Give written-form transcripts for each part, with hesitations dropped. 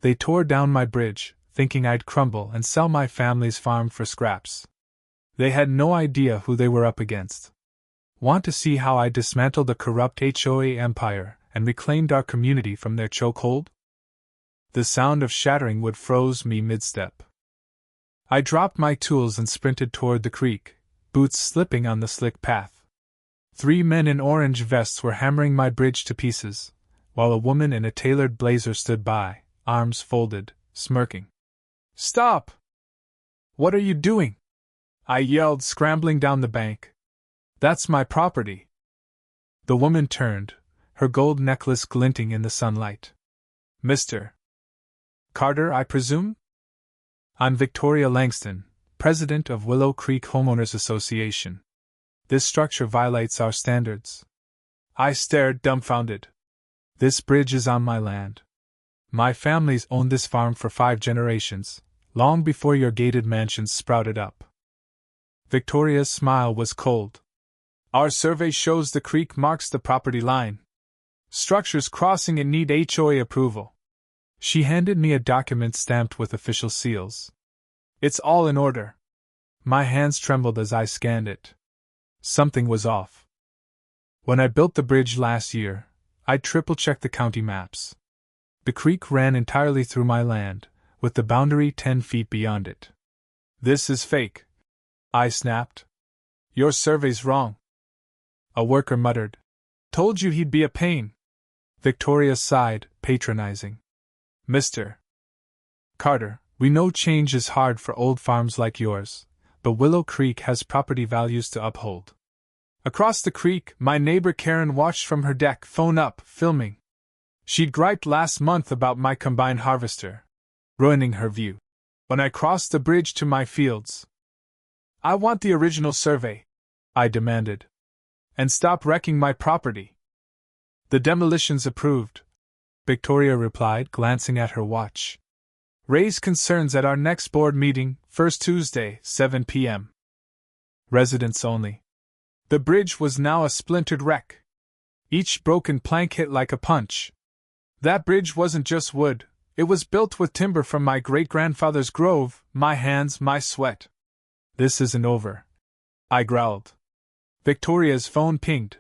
They tore down my bridge, thinking I'd crumble and sell my family's farm for scraps. They had no idea who they were up against. Want to see how I dismantled the corrupt HOA empire and reclaimed our community from their chokehold? The sound of shattering wood froze me mid-step. I dropped my tools and sprinted toward the creek, boots slipping on the slick path. 3 men in orange vests were hammering my bridge to pieces, while a woman in a tailored blazer stood by, arms folded, smirking. "Stop! What are you doing?" I yelled, scrambling down the bank. "That's my property." The woman turned, her gold necklace glinting in the sunlight. "Mr. Carter, I presume?" "I'm Victoria Langston, president of Willow Creek Homeowners Association. This structure violates our standards." I stared, dumbfounded. "This bridge is on my land. My family's owned this farm for 5 generations, long before your gated mansions sprouted up." Victoria's smile was cold. "Our survey shows the creek marks the property line. Structures crossing it need HOA approval." She handed me a document stamped with official seals. "It's all in order." My hands trembled as I scanned it. Something was off. When I built the bridge last year, I triple-checked the county maps. The creek ran entirely through my land, with the boundary 10 feet beyond it. "This is fake," I snapped. "Your survey's wrong." A worker muttered. "Told you he'd be a pain." Victoria sighed, patronizing. "Mr. Carter, we know change is hard for old farms like yours, but Willow Creek has property values to uphold." Across the creek, my neighbor Karen watched from her deck, phone up, filming. She'd griped last month about my combine harvester, ruining her view. When I crossed the bridge to my fields, "I want the original survey," I demanded. "And stop wrecking my property." "The demolition's approved," Victoria replied, glancing at her watch. "Raise concerns at our next board meeting, first Tuesday, 7 p.m. Residents only." The bridge was now a splintered wreck. Each broken plank hit like a punch. That bridge wasn't just wood, it was built with timber from my great-grandfather's grove, my hands, my sweat. "This isn't over," I growled. Victoria's phone pinged.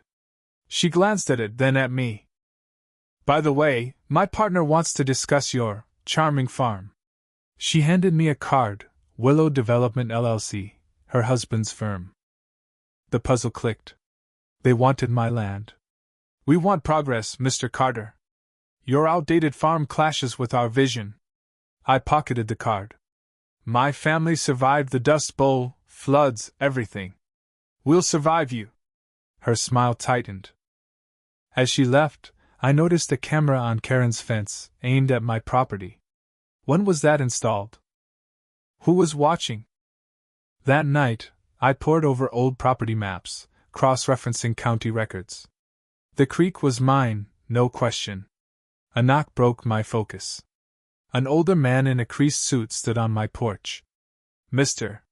She glanced at it, then at me. "By the way, my partner wants to discuss your charming farm." She handed me a card, Willow Development LLC, her husband's firm. The puzzle clicked. They wanted my land. "We want progress, Mr. Carter. Your outdated farm clashes with our vision." I pocketed the card. "My family survived the Dust Bowl, floods, everything. We'll survive you." Her smile tightened. As she left, I noticed a camera on Karen's fence, aimed at my property. When was that installed? Who was watching? That night, I pored over old property maps, cross-referencing county records. The creek was mine, no question. A knock broke my focus. An older man in a creased suit stood on my porch. "Mr.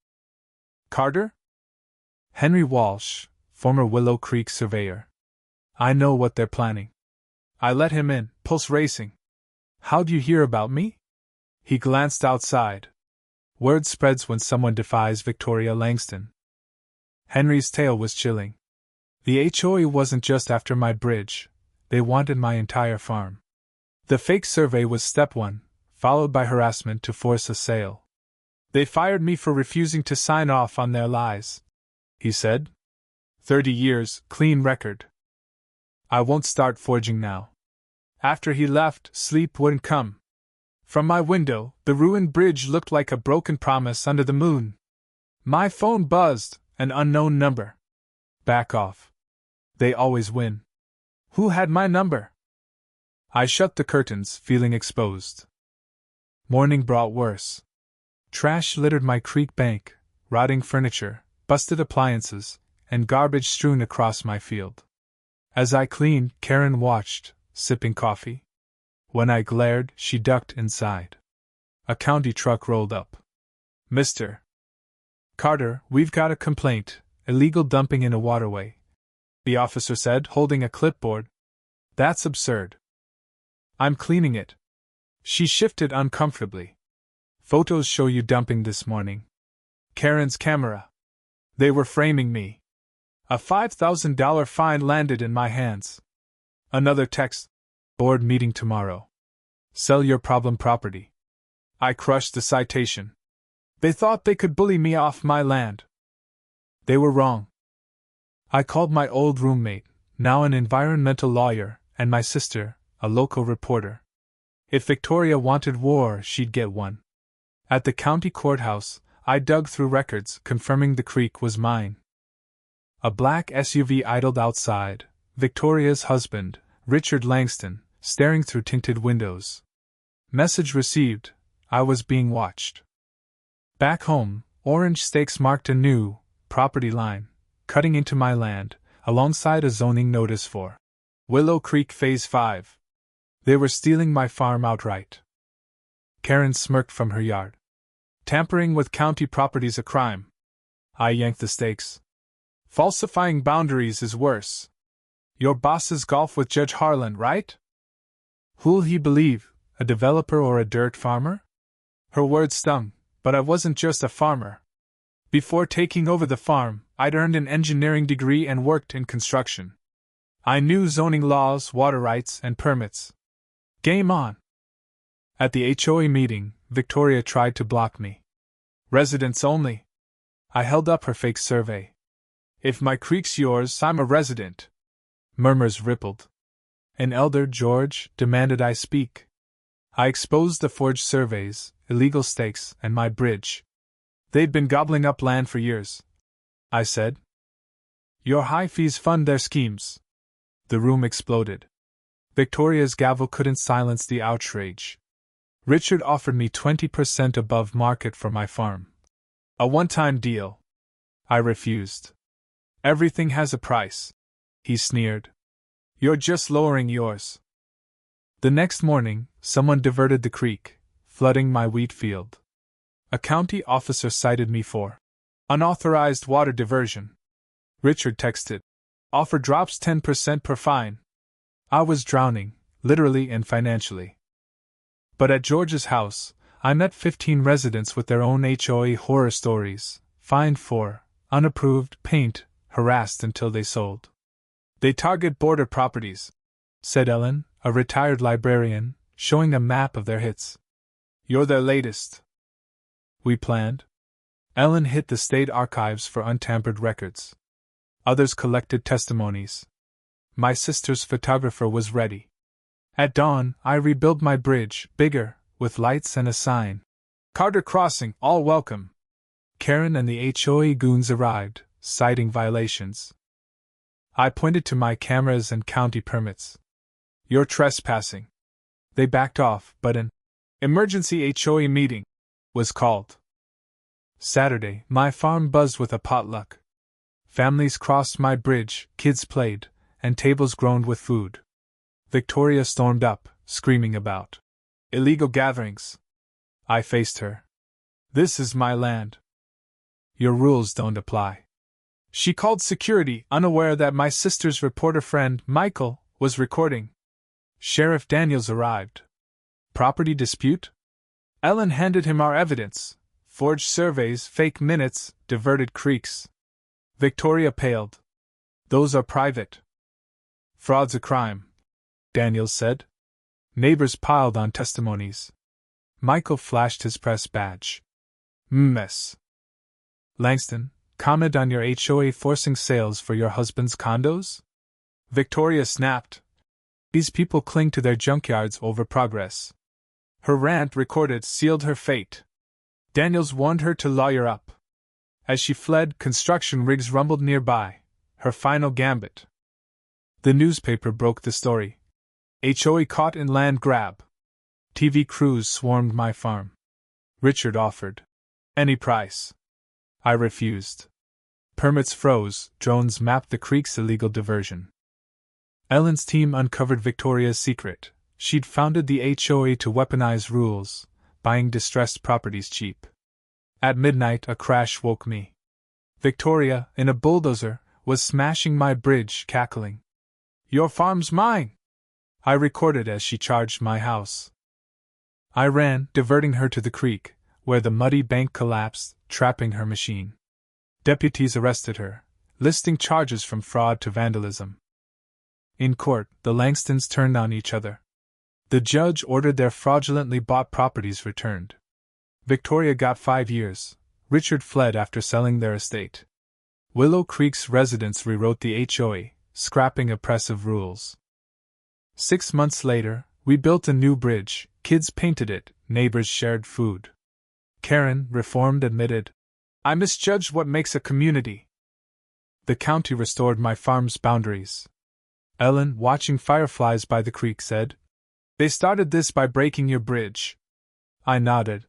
Carter?" "Henry Walsh, former Willow Creek surveyor. I know what they're planning." I let him in, pulse racing. "How'd you hear about me?" He glanced outside. Word spreads when someone defies Victoria Langston. Henry's tale was chilling. The HOA wasn't just after my bridge, they wanted my entire farm. The fake survey was step 1, followed by harassment to force a sale. "They fired me for refusing to sign off on their lies," he said. 30 years, clean record. I won't start forging now. After he left, sleep wouldn't come. From my window, the ruined bridge looked like a broken promise under the moon. My phone buzzed, an unknown number. Back off. They always win. Who had my number? I shut the curtains, feeling exposed. Morning brought worse. Trash littered my creek bank, rotting furniture, busted appliances, and garbage strewn across my field. As I cleaned, Karen watched, sipping coffee. When I glared, she ducked inside. A county truck rolled up. "Mr. Carter, we've got a complaint, illegal dumping in a waterway," the officer said, holding a clipboard. "That's absurd." "I'm cleaning it," She shifted uncomfortably. Photos show you dumping this morning. Karen's camera. They were framing me. A $5,000 fine landed in my hands. Another text. Board meeting tomorrow. Sell your problem property. I crushed the citation. They thought they could bully me off my land. They were wrong. I called my old roommate, now an environmental lawyer, and my sister, a local reporter. If Victoria wanted war, she'd get one. At the county courthouse, I dug through records confirming the creek was mine. A black SUV idled outside, Victoria's husband, Richard Langston, staring through tinted windows. Message received, I was being watched. Back home, orange stakes marked a new property line, cutting into my land, alongside a zoning notice for Willow Creek Phase 5. They were stealing my farm outright. Karen smirked from her yard. Tampering with county property's a crime. I yanked the stakes. Falsifying boundaries is worse. Your boss's golf with Judge Harlan, right? Who'll he believe, a developer or a dirt farmer? Her words stung, but I wasn't just a farmer. Before taking over the farm, I'd earned an engineering degree and worked in construction. I knew zoning laws, water rights, and permits. Game on. At the HOA meeting, Victoria tried to block me. Residents only. I held up her fake survey. If my creek's yours, I'm a resident. Murmurs rippled. An elder, George, demanded I speak. I exposed the forged surveys, illegal stakes, and my bridge. They'd been gobbling up land for years. I said. Your high fees fund their schemes. The room exploded. Victoria's gavel couldn't silence the outrage. Richard offered me 20% above market for my farm. A one-time deal. I refused. Everything has a price, he sneered. You're just lowering yours. The next morning, someone diverted the creek, flooding my wheat field. A county officer cited me for unauthorized water diversion. Richard texted. Offer drops 10% per fine. I was drowning, literally and financially. But at George's house, I met 15 residents with their own HOA horror stories, fined for unapproved paint, harassed until they sold. They target border properties, said Ellen, a retired librarian, showing a map of their hits. You're their latest. We planned. Ellen hit the state archives for untampered records. Others collected testimonies. My sister's photographer was ready. At dawn, I rebuilt my bridge, bigger, with lights and a sign. Carter Crossing, all welcome. Karen and the HOA goons arrived, citing violations. I pointed to my cameras and county permits. You're trespassing. They backed off, but an emergency HOA meeting was called. Saturday, my farm buzzed with a potluck. Families crossed my bridge, kids played, and tables groaned with food. Victoria stormed up, screaming about illegal gatherings. I faced her. This is my land. Your rules don't apply. She called security, unaware that my sister's reporter friend, Michael, was recording. Sheriff Daniels arrived. Property dispute? Ellen handed him our evidence. Forged surveys, fake minutes, diverted creeks. Victoria paled. Those are private. Fraud's a crime, Daniels said. Neighbors piled on testimonies. Michael flashed his press badge. Mess. Langston, comment on your HOA forcing sales for your husband's condos? Victoria snapped. These people cling to their junkyards over progress. Her rant recorded sealed her fate. Daniels warned her to lawyer up. As she fled, construction rigs rumbled nearby, her final gambit. The newspaper broke the story. HOA caught in land grab. TV crews swarmed my farm. Richard offered. Any price. I refused. Permits froze, drones mapped the creek's illegal diversion. Ellen's team uncovered Victoria's secret. She'd founded the HOA to weaponize rules, buying distressed properties cheap. At midnight, a crash woke me. Victoria, in a bulldozer, was smashing my bridge, cackling. Your farm's mine! I recorded as she charged my house. I ran, diverting her to the creek, where the muddy bank collapsed, trapping her machine. Deputies arrested her, listing charges from fraud to vandalism. In court, the Langstons turned on each other. The judge ordered their fraudulently bought properties returned. Victoria got 5 years. Richard fled after selling their estate. Willow Creek's residents rewrote the HOA, scrapping oppressive rules. 6 months later, we built a new bridge, kids painted it, neighbors shared food. Karen, reformed, admitted, "I misjudged what makes a community." The county restored my farm's boundaries. Ellen, watching fireflies by the creek, said, "They started this by breaking your bridge." I nodded.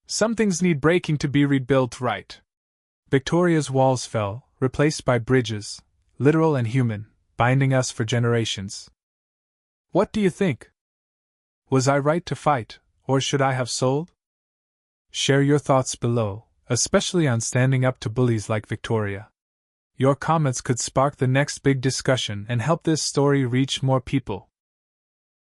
Some things need breaking to be rebuilt right. Victoria's walls fell, replaced by bridges, literal and human, binding us for generations. What do you think? Was I right to fight, or should I have sold? Share your thoughts below, especially on standing up to bullies like Victoria. Your comments could spark the next big discussion and help this story reach more people.